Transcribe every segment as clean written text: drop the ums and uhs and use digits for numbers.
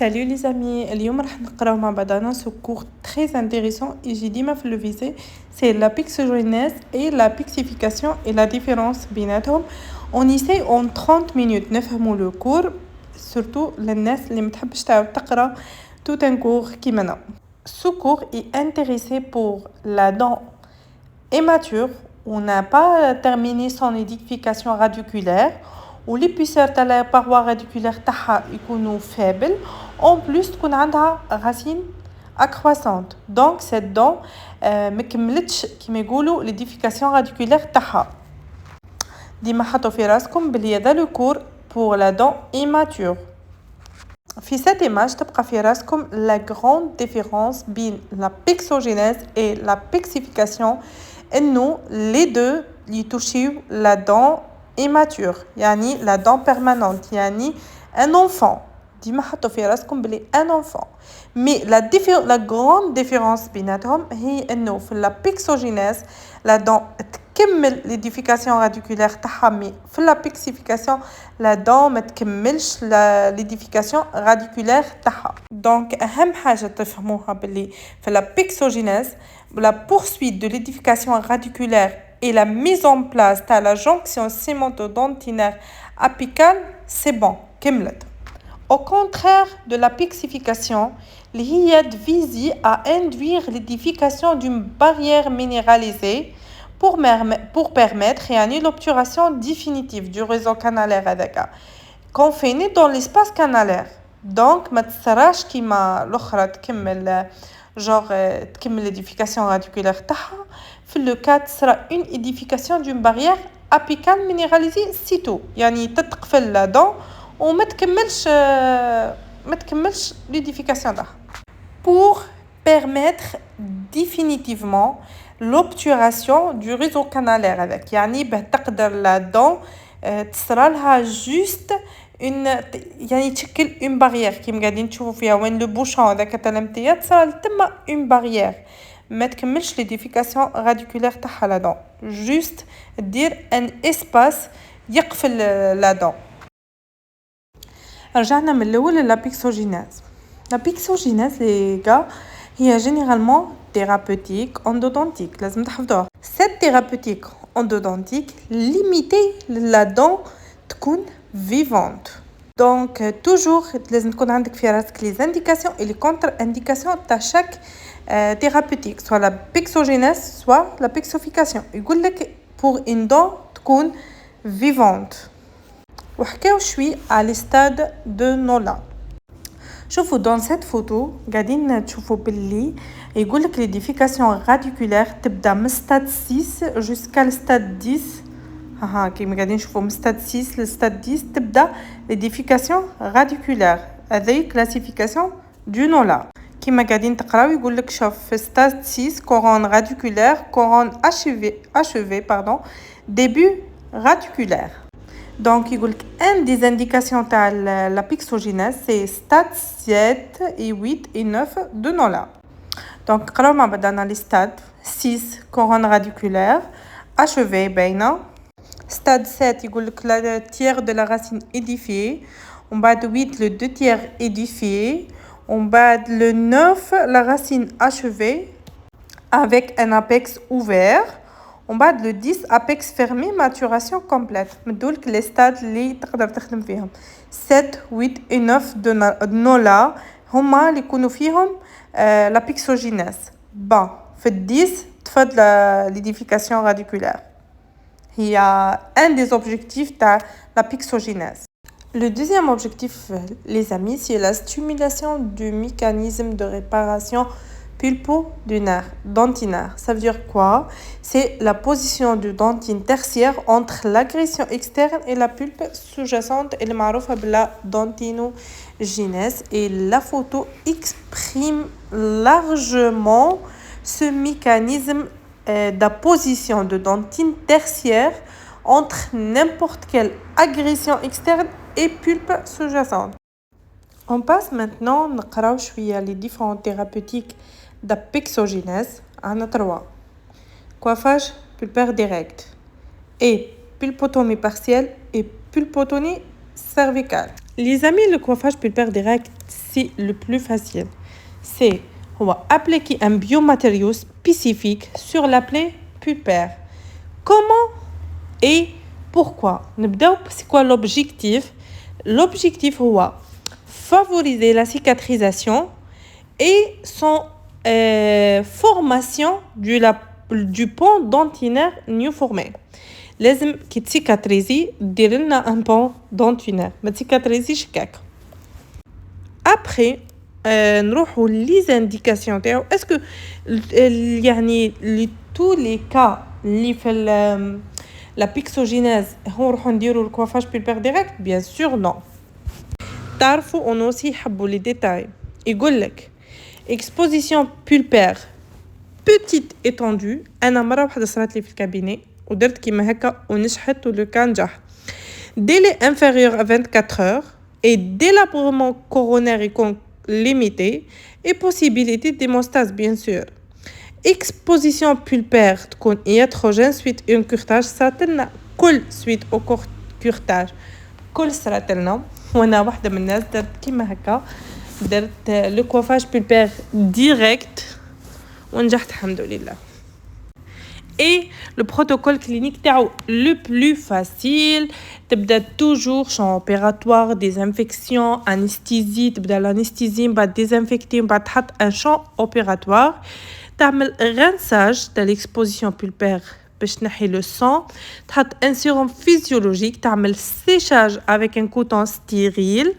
Salut les amis, اليوم راح نقراو مع بعضنا ce cours très intéressant يجي ديما في le visé, c'est la pixogenèse et la pixification et la différence بيناتهم. On essaie en 30 minutes نفهموا le cours, surtout للناس اللي متحبش تقرا tout un cours كيما. Ce cours est intéressé pour la dent immature, on n'a pas terminé son édification radiculaire. و l'épaisseur تاع la paroi radiculaire تاعها يكونوا faible en plus تكون عندها racine accroissante donc cette dent ما كملتش كيما يقولوا l'édification radiculaire تاعها ديما حطوا في راسكم بلي هذا لو كور pour la dent immature. في cette image تبقى في راسكم la grande différence بين la pixogenèse et la pixification انه les deux يتوشيو la dent immature يعني la dent permanente يعني un enfant ديما حطوا في راسكم بلي un enfant mais la grande différence بيناتهم هي انه في la pixogenèse la dent تكمل l'édification radiculaire تاعها مي في la pixification la dent ما تكملش l'édification radiculaire تاعها. donc اهم حاجه تفهموها بلي في la pixogenèse la poursuite de l'édification radiculaire et la mise en place de la jonction cémentodentinaire apicale, c'est bon, كملت. Au contraire de la pixification, l'IAD vise à induire l'édification d'une barrière minéralisée pour permettre l'obturation définitive du réseau canalaire confiné dans l'espace canalaire. Donc, ما تصراش كيما الأخرى تكمل تكمل l'édification radiculaire تاعها. في le cas sera une édification d'une barrière apicale minéralisée sitôt يعني تتقفل la dent وما تكملش l'édification تاعها pour permettre définitivement l'obturation du réseau canalaire هذاك يعني باه تقدر la dent تصرى لها juste يعني تشكل une barrière كيما قاعدين تشوفوا فيها وين لو بوشون هذاك تاع الامتياز تصرى تما une barrière ما تكملش l'édification radiculaire تاعها la dent juste دير ان اسباس يقفل la dent. رجعنا من الاول لا pixogenèse. La pixogenèse les gars هي généralement thérapeutique endodontique لازم تحفظوها. Cette thérapeutique endodontique limite la dent تكون vivante. Donc toujours لازم تكون عندك في راسك les indications et les contre-indications تاع chaque thérapeutique, soit la pixogenèse, soit la pixification. يقول لك pour une dent تكون vivante. وحكاو شوي على stade de Nola. شوفوا dans cette photo قاعدين تشوفوا باللي يقول لك l'édification radiculaire تبدا من stade 6 jusqu'à le stade 10. كيما قاعدين نشوفوا من stade 6 لstade 10 تبدا l'édification radiculaire. هذه classification du Nola. كيما قاعدين تقراو يقول لك شوف في stade 6 couronne radiculaire couronne achevée début radiculaire. Donc يقول لك un des indications تاع la pixogenèse c'est stade 7 et 8 et 9 de Nola. Donc قراو مع بعضنا les stades 6 couronne radiculaire achevée باينه. stade 7 يقول لك le tiers de la racine édifiée. On بعد 8 le 2 tiers édifié. On bat le 9, la racine achevée avec un apex ouvert. On bat le 10, apex fermé, maturation complète. Donc les stades اللي تقدر تخدم فيهم 7, 8 et 9 de Nola هما اللي يكونوا فيهم la pixogenèse. Bon, في 10 تفضل l'édification radiculaire. Il y a un des objectifs de la pixogenèse. Le deuxième objectif, les amis, c'est la stimulation du mécanisme de réparation pulpo-dentinaire. Ça veut dire quoi? C'est la position du dentine tertiaire entre l'agression externe et la pulpe sous-jacente et le معروفة بلا dentinogenèse. Et la photo exprime largement ce mécanisme d'apposition de dentine tertiaire entre n'importe quelle agression externe et pulpe sous-jacente. On passe maintenant نقراو شوية les différentes thérapeutiques de pixogenèse. On a 3. Coiffage pulpaire direct et pulpotomie partielle et pulpotomie cervicale. Les amis, le coiffage pulpaire direct, c'est le plus facile. C'est appliquer un biomatériau spécifique sur la plaie pulpaire. Comment et pourquoi? C'est quoi l'objectif? L'objectif est favoriser la cicatrisation et son formation du pont dentinaire new formé. لازم كي تسيكاتريزي دير لنا ان بون دونتينير ما تسيكاتريزيش كاك. Après نروحوا لي زانديكاسيون تاعو اسكو يعني tous les cas اللي في la pixogénèse نروحوا نديروا الكوافاج بيلبير ديريكت bien sûr non. تعرفوا on aussi يحبوا les détails. يقول لك exposition pulpaire petite étendue انا مره واحده صارت لي في الكابيني ودرت كيما هكا ونجحت ولو كان نجح délai inférieur à 24 heures et délabrement coronaire يكون limité et possibilité d'hémostase bien sûr. Exposition pulpaire تكون iatrogène suite à un curtage صارتلنا كل suite au curtage كل صارتلنا وانا واحده من الناس درت كيما هكا درت لو كوافاج بولبير ديريكت ونجحت الحمد لله. Et le protocole clinique le plus facile, تبدا toujours champ opératoire, désinfection, anesthésie, تبدا l'anesthésie, بعد désinfecter, بعد تحط un champ opératoire, تعمل rinçage de l'exposition pulpaire باش تنحي le sang, تحط un sérum physiologique, تعمل séchage avec un coton stérile.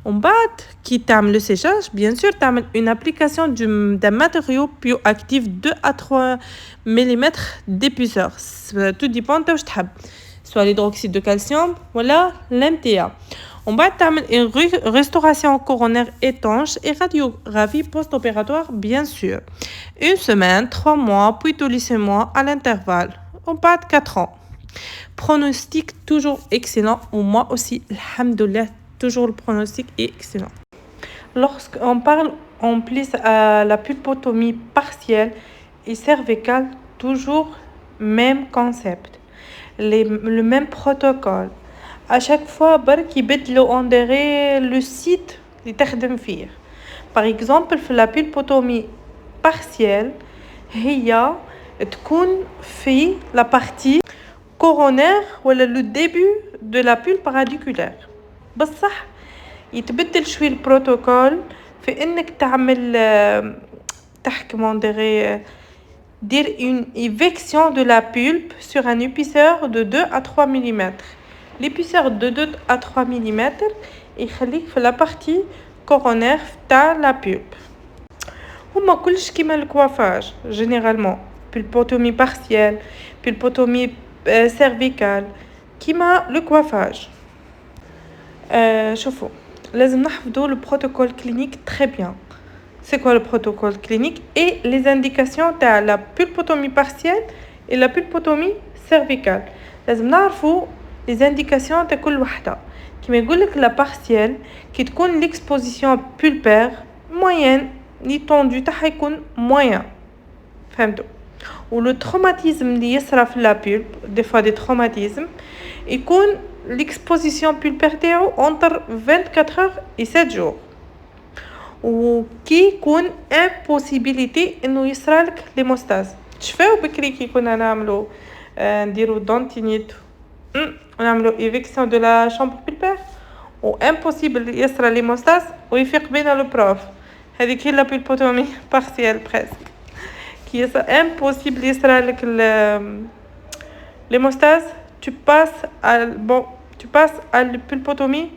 On bat qui t'aime le séchage, bien sûr, t'aime une application d'un matériau bioactif 2 à 3 mm d'épaisseur. Tout dépend de ce que tu veux. Soit l'hydroxyde de calcium, voilà l'MTA. On va t'amener une restauration coronaire étanche et radiographie post-opératoire, bien sûr. Une semaine, 3 mois, puis tous les 6 mois à l'intervalle. On bat 4 ans. Pronostic toujours excellent. Ou moi aussi, alhamdoulilah. Toujours le pronostic est excellent. Lorsqu'on parle en plus à la pulpotomie partielle et cervicale, toujours même concept, le même protocole. À chaque fois, on dirait le site اللي تخدم فيه. Par exemple, la pulpotomie partielle, هي تكون في la partie coronaire ou le début de la pulpe radiculaire. بصح يتبدل شوي البروتوكول في انك تعمل تحكم دير une évection de la pulpe sur un épaisseur de 2 à 3 mm. L'épaisseur de 2 à 3 mm يخليك في la partie coronaire تاع la pulpe. هما كلش كيما الكوافاج généralement pulpotomie partielle, pulpotomie cervicale كيما le coiffage. شوفوا لازم نحفظوا le protocole clinique très bien. C'est quoi le protocole clinique et les indications تاع la pulpotomie partielle et la pulpotomie cervicale. لازم نعرفوا les indications تاع كل وحده. كيما يقول لك la partielle كي تكون l'exposition pulpaire moyenne l'étendue تاعها يكون moyen. فهمتوا؟ و le traumatisme اللي يصرى في la pulpe des fois des traumatismes يكون l'exposition pulpaire تاعو entre 24 heures et 7 jours. وكي يكون impossibilité انه يصرالك ليموستاز. تشفاو بكري كي كنا نعملو نديرو دونتينيت ونعملو éviction de la chambre pulpaire و impossible يصرى ليموستاز ويفيق بينا لو بروف. هذيك هي لا pulpotomie partielle presque. كي يصرى impossible يصرالك l'hémostase, tu passes à la pulpotomie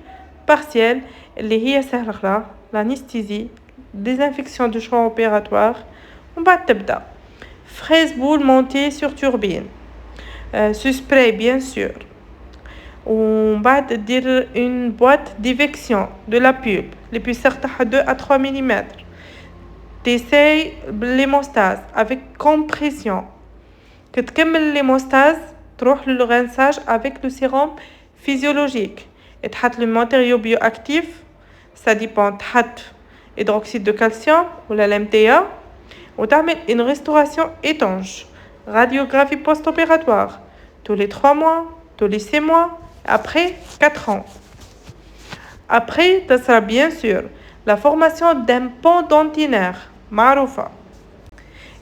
partielle اللي هي سهلة l'anesthésie, désinfection du champ opératoire. On va تبدا fraise boule montée sur turbine, ce spray bien sûr. On va dire une boîte d'évection de la pulpe l'épaisseur تاعها 2 à 3 mm. T'essayes l'hémostase avec compression. كتكمل l'hémostase تروح le rinçage avec le sérum physiologique et تحط le matériau bioactif, ça dépend تحط hydroxyde de calcium ou la LMTA ou تعمل une restauration étanche, radiographie post-opératoire tous les 3 mois, tous les 6 mois, après 4 ans. Après, ça sera bien sûr la formation d'un pont dentinaire معروفة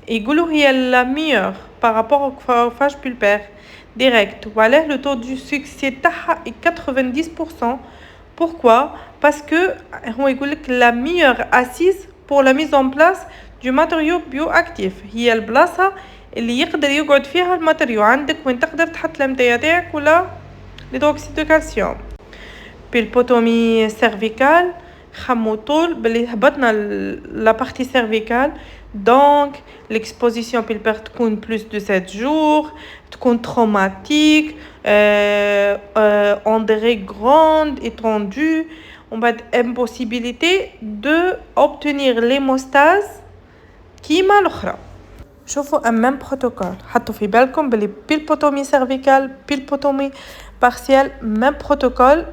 يقولوا هي la meilleure par rapport au coiffage pulpaire direct وعليه le taux du succès تاعها est 90%. Pourquoi? Parce que هو يقول لك la meilleure assise pour la mise en place du matériau bioactif هي البلاصة اللي يقدر يقعد فيها الماتريو عندك وين تقدر تحط الأمتية تاعك ولا l'hydroxyde de calcium. بالبوتومي سيرفيكال خمو طول باللي هبطنا la partie cervicale donc l'exposition pulpaire تكون plus de 7 jours تكون traumatique on dirait grande étendue on va impossibilité de obtenir l'hémostase كيما الأخرى. شوفوا un même protocole حطوا في بالكم باللي بالبوتومي سيرفيكال بالبوتومي partielle même protocole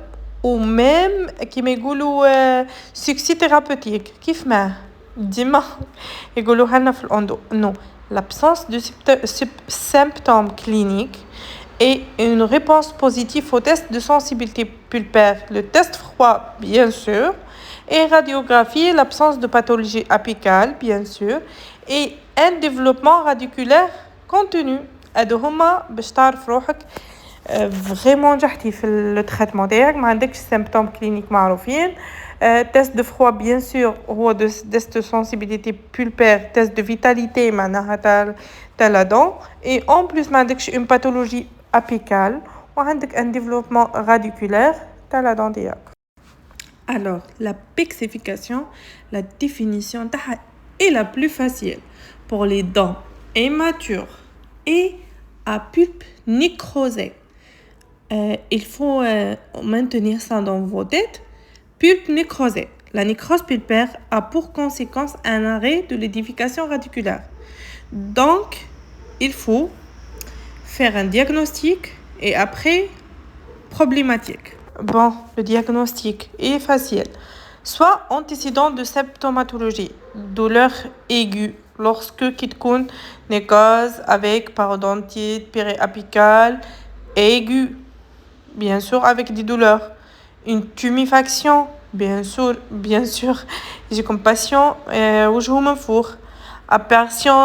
ou même كيما يقولوا succès thérapeutique كيف ما ديما يقولوها لنا في الاندو non l'absence de symptômes cliniques et une réponse positive au test de sensibilité pulpaire, le test froid bien sûr et radiographie, l'absence de pathologie apicale bien sûr et un développement radiculaire contenu. هادو هما باش تعرف روحك vraiment نجحتي في التريتمون تاعك ما عندكش سيمبتوم كلينيك معروفين. تيست دو فروا بيان سور هو تيست دو سنسيبيليتي بولبير تيست دو فيتاليتي معناها تاع لا دون اي اون بليس ما عندكش اون باثولوجي ابيكال وعندك ان ديفلوبمون راديكولير تاع لا دون ديالك. Alors, la pixification, la définition est la plus facile pour les dents immatures et à pulpe nécrosée. Il faut maintenir ça dans vos têtes. Pulpe nécrosée. La nécrose pulpaire a pour conséquence un arrêt de l'édification radiculaire. Donc, il faut faire un diagnostic et après, problématique. Bon, le diagnostic est facile. Soit antécédent de symptomatologie, douleur aiguë, lorsque kitkoun nécrose avec parodontite périapicale aiguë, bien sûr avec des douleurs. Une tuméfaction, bien sûr, j'ai comme patient وجهه منفوخ. Apparition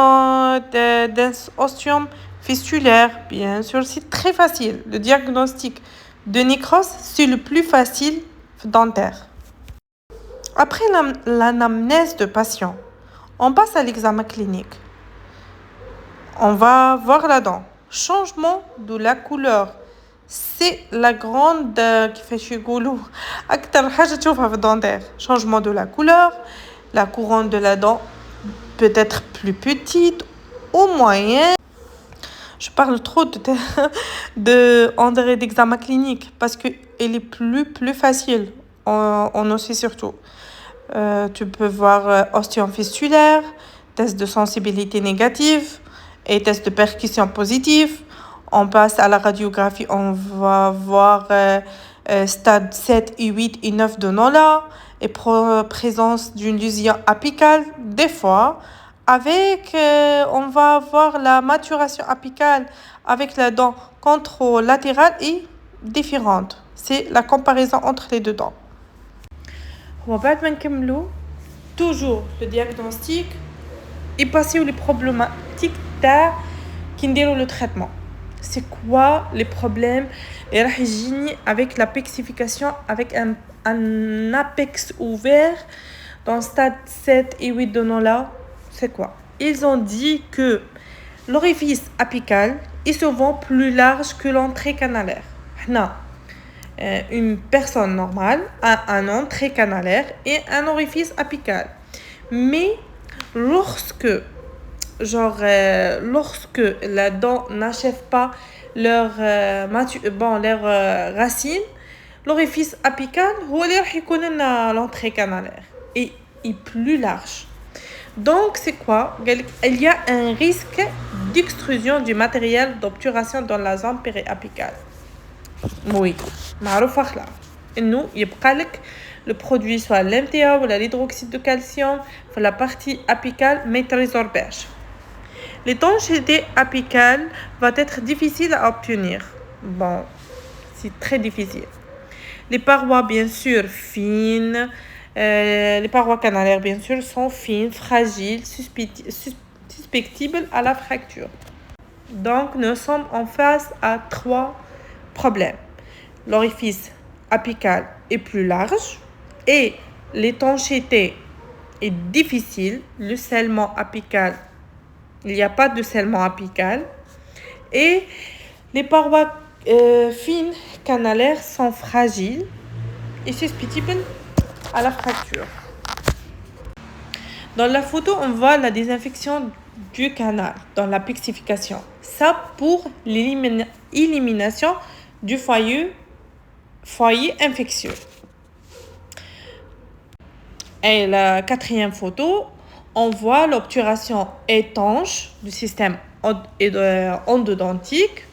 d'un ostium fistulaire, bien sûr, c'est très facile. Le diagnostic de nécrose, c'est le plus facile dentaire. Après l'anamnèse de patient, on passe à l'examen clinique. On va voir la dent. Changement de la couleur. C'est la grande كيفاش يقولوا أكتر حاجة تشوفها في الدنتير. Changement de la couleur, la couronne de la dent peut être plus petite ou moyenne. Je parle trop on dirait d'examen clinique parce que elle est plus facile. On aussi surtout. Tu peux voir ostium fistulaire, test de sensibilité négative et test de percussion positive. On passe à la radiographie, on va voir stade 7 et 8 et 9 de Nola et présence d'une lésion apicale. Des fois, on va avoir la maturation apicale avec la dent contralatérale et différente. C'est la comparaison entre les deux dents. وبعد ما نكملوا toujours le diagnostic et passer aux problématiques تاع كي نديروا le traitement. C'est quoi les problèmes et راح يجيني avec la pixification avec un apex ouvert dans stade 7 et 8 de Nola. C'est quoi? Ils ont dit que l'orifice apical est souvent plus large que l'entrée canalaire. Une personne normale a un entrée canalaire et un orifice apical. Mais lorsque la dent n'achève pas leur racine, l'orifice apical l'entrée canalaire et est plus large. Donc c'est quoi? Il y a un risque d'extrusion du matériel d'obturation dans la zone périapicale. Oui, معروفة خلاص إنه يبقى لك le produit soit l'MTA ou l'hydroxyde de calcium pour la partie apicale mais ne résorbage. L'étanchéité apicale va être difficile à obtenir. Bon, c'est très difficile. Les parois bien sûr fines, Les parois canalaires, bien sûr, sont fines, fragiles, susceptibles à la fracture. Donc, nous sommes en face à 3 problèmes. L'orifice apical est plus large et l'étanchéité est difficile. Le scellement apical, il n'y a pas de scellement apical. Et les parois fines canalaires sont fragiles et susceptibles à la fracture. Dans la photo, on voit la désinfection du canal dans la pixification. Ça pour l'élimination du foyer infectieux. Et la 4e photo, on voit l'obturation étanche du système endodontique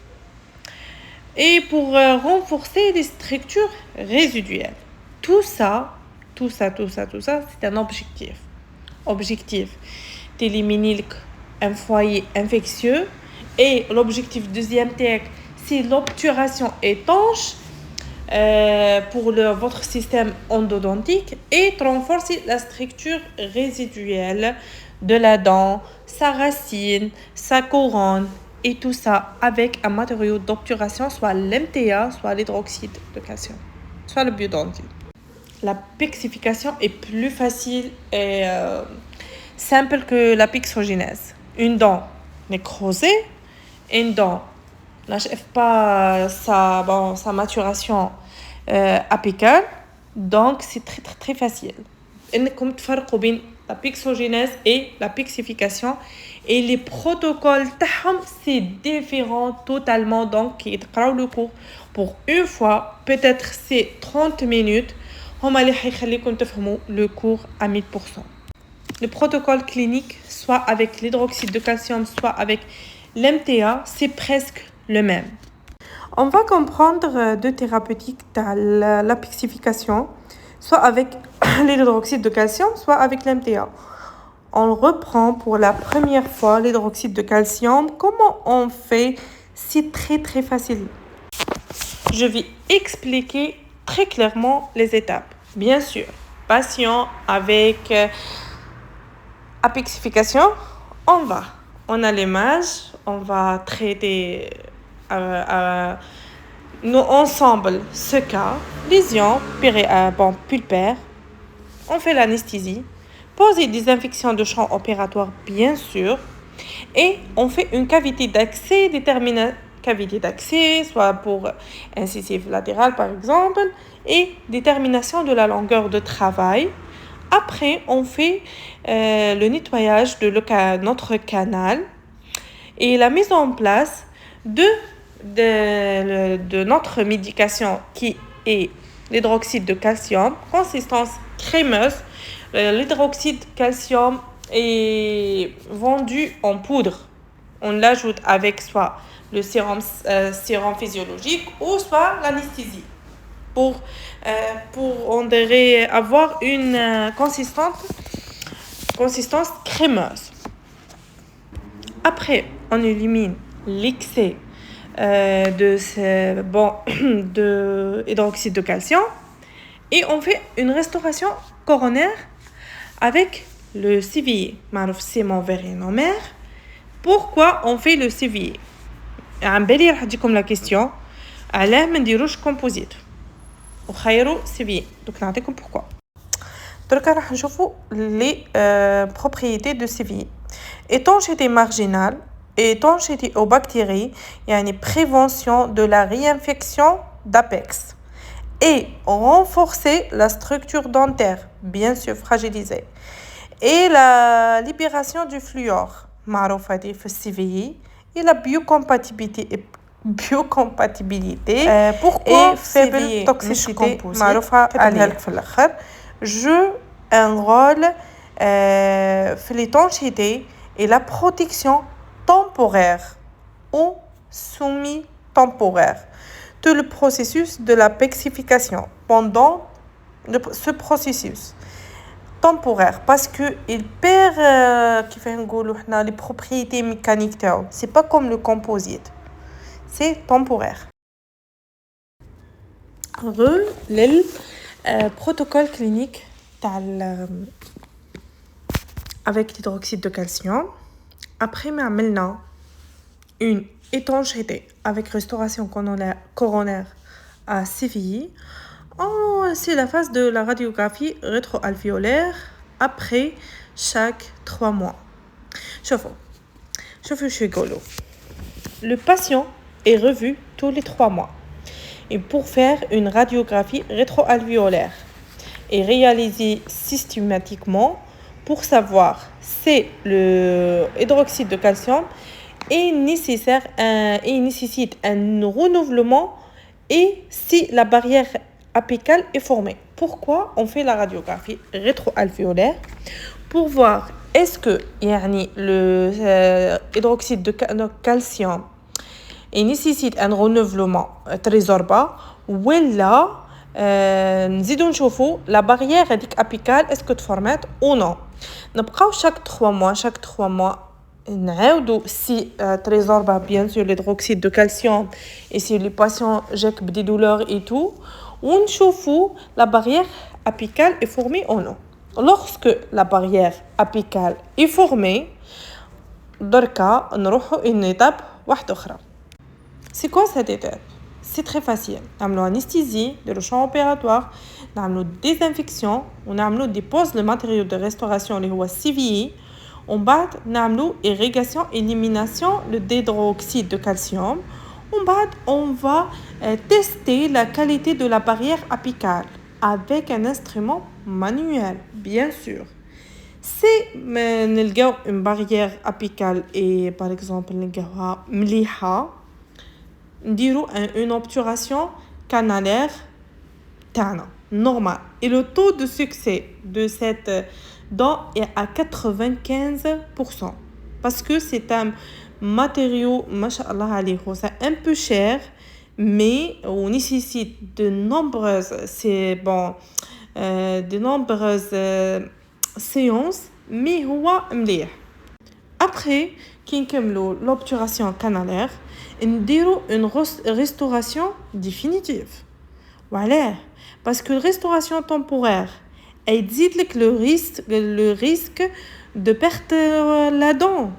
et pour renforcer les structures résiduelles. Tout ça, c'est un objectif. Objectif d'éliminer un foyer infectieux et l'objectif deuxième c'est l'obturation étanche pour votre système endodontique et renforcer la structure résiduelle de la dent, sa racine, sa couronne et tout ça avec un matériau d'obturation, soit l'MTA, soit l'hydroxyde de calcium, soit le biodentine. La pixification est plus facile et simple que la pixogénèse. Une dent nécrosée, une dent n'achève pas sa maturation apicale, donc c'est très très très facile. انكم تفرقوا بين la pixogénèse et la pixification et les protocoles تاعهم c'est différent totalement. Donc يتقراو le cours pour une fois, peut-être c'est 30 minutes هما اللي حيخليكم تفهموا le cours à 1000%. Le protocole clinique, soit avec l'hydroxyde de calcium, soit avec l'MTA, c'est presque le même. On va comprendre deux thérapeutiques dans la pixification, soit avec l'hydroxyde de calcium, soit avec l'MTA. On reprend pour la première fois l'hydroxyde de calcium. Comment on fait? C'est très très facile. Je vais expliquer très clairement les étapes. Bien sûr, patient avec apixification, on a l'image, on va traiter nous ensemble ce cas, lésion pulpaire, on fait l'anesthésie, pose et désinfection de champ opératoire bien sûr, et on fait une cavité d'accès déterminée. Cavité d'accès, soit pour incisive latérale par exemple, et détermination de la longueur de travail. Après, on fait le nettoyage de notre canal et la mise en place de notre médication qui est l'hydroxyde de calcium, consistance crémeuse. L'hydroxyde de calcium est vendu en poudre. On l'ajoute avec soit le sérum physiologique ou soit l'anesthésie pour on devrait avoir une consistance crémeuse. Après, on élimine l'excès de hydroxyde de calcium et on fait une restauration coronaire avec le CVI, معروف sément vérinomère. Pourquoi on fait le CVI? عن بالي راح تجيكم la question علاه ما نديروش كومبوزيت وخيروا CVI. Donc نعطيكم pourquoi. دركا راح نشوفوا les propriétés de CVI. Étanchéité marginale, étanchéité aux bactéries, يعني prévention de la réinfection d'apex. Et renforcer la structure dentaire, bien sûr fragilisée. Et la libération du fluor, معروفة دي في الCVI. Et la biocompatibilité. Pourquoi et faible toxicité, معروفة عليها في الآخر. Joue un rôle في l'étanchéité et la protection temporaire ou semi-temporaire de le processus de la pixification. Pendant ce processus temporaire, parce que il perd les propriétés mécaniques. C'est pas comme le composite, c'est temporaire. Le protocole clinique avec l'hydroxyde de calcium. Après, on a une étanchéité avec restauration coronaire à CVI. C'est la phase de la radiographie rétroalvéolaire après chaque 3 mois. شوفوا شو يقولوا. Le patient est revu tous les 3 mois et pour faire une radiographie rétroalvéolaire et réalisée systématiquement pour savoir si le hydroxyde de calcium est nécessaire et nécessite un renouvellement et si la barrière apicale est formée. Pourquoi on fait la radiographie rétroalvéolaire? Pour voir est-ce que le hydroxyde de calcium nécessite un renouvellement تريزوربا ولا نزيدو نشوفو la barrière apicale est-ce que تفورمات ou non. نبقاو chaque 3 mois نعاودو si تريزوربا bien sûr l'hydroxyde de calcium et si les patients جاك بدي douleurs et tout ونشوفو la barrière apicale est formée ou non. Lorsque la barrière apicale est formée, دركا نروحو une étape واحدة أخرى. C'est quoi cette étape? C'est très facile. نعملو anesthésie de le champ opératoire, نعملو désinfection, ونعملو dépose le matériau de restauration اللي هو CVI. On بعد نعملو irrigation élimination le d'hydroxyde de calcium. On va tester la qualité de la barrière apicale avec un instrument manuel, bien sûr. Si نلقاو une barrière apicale et par exemple نلقاوها مليحة نديرو une obturation canalaire تاعنا normal et le taux de succès de cette dent est à 95% parce que c'est un matériau machallah عليه c'est un peu cher mais on nécessite de nombreuses séances mais هو مليح. Après كي نكملوا l'obturation canalaire نديروا une restauration définitive. Voilà, parce que la restauration temporaire elle تزيد لك le risque de perdre la dent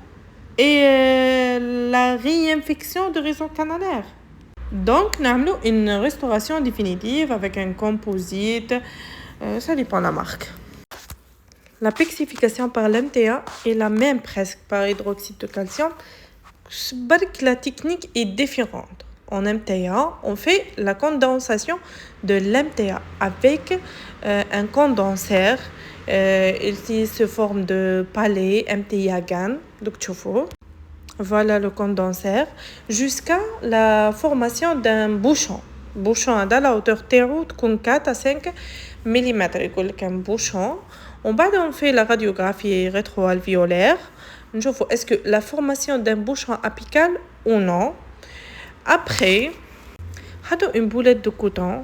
et la réinfection de réseau canalaire. Donc نعملوا une restauration définitive avec un composite, ça dépend de la marque. La pixification par l'MTA est la même presque par hydroxyde de calcium. La technique est différente. En MTA, on fait la condensation de l'MTA avec un condensateur. Il se forme de palais MTA GAN. Donc, voilà le condensateur jusqu'à la formation d'un bouchon. Bouchon à la hauteur de 4 à 5 mm. Un bouchon. On fait la radiographie rétroalvéolaire. Est-ce que la formation d'un bouchon apical ou non. Après, une boulette de coton.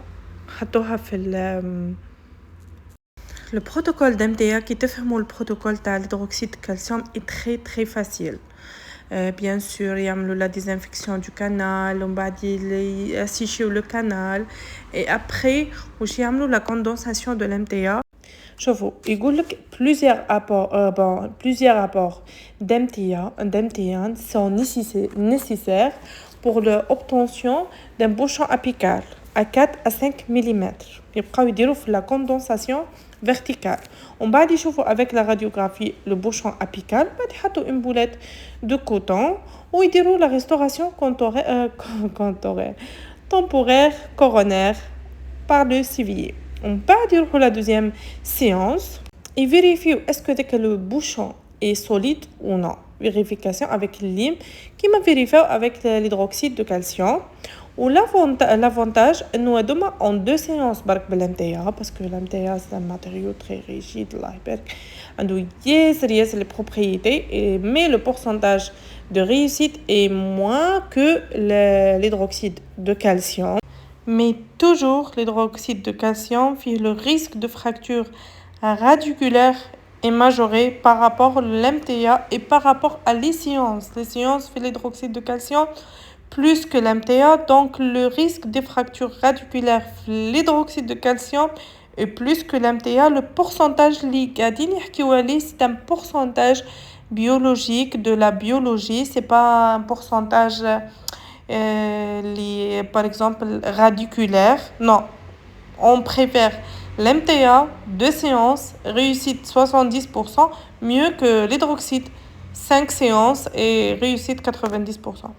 Le protocole d'MTA qui te fait le protocole de l'hydroxyde de calcium est très très facile. Bien sûr, il y a la désinfection du canal, on va assécher le canal et après, il y a la condensation de l'MTA. Il y a plusieurs apports d'MTA sont nécessaires pour l'obtention d'un bouchon apical à 4 à 5 mm. يبقاو يديروا في la condensation verticale. On va avec la radiographie le bouchon apical, بعد يحطوا une boulette de coton ou يديروا la restauration temporaire coronaire par le civier. On va dire pour la deuxième séance et vérifier est-ce que le bouchon est solide ou non. Vérification avec l'hydroxyde qui m'a vérifié avec l'hydroxyde de calcium. Ou l'avantage, nous avons en 2 séances l'MTA parce que l'MTA c'est un matériau très rigide. Les propriétés, mais le pourcentage de réussite est moins que l'hydroxyde de calcium. Mais toujours l'hydroxyde de calcium fait le risque de fracture radiculaire est majoré par rapport à l'MTA et par rapport à les séances. Les séances fait l'hydroxyde de calcium plus que l'MTA, donc le risque de fracture radiculaire l'hydroxyde de calcium Et plus que l'MTA, le pourcentage اللي قاعدين يحكيو عليه c'est un pourcentage biologique de la biologie, c'est pas un pourcentage par exemple radiculaire. Non, on préfère l'MTA, 2 séances, réussite 70%, mieux que l'hydroxyde, 5 séances et réussite 90%.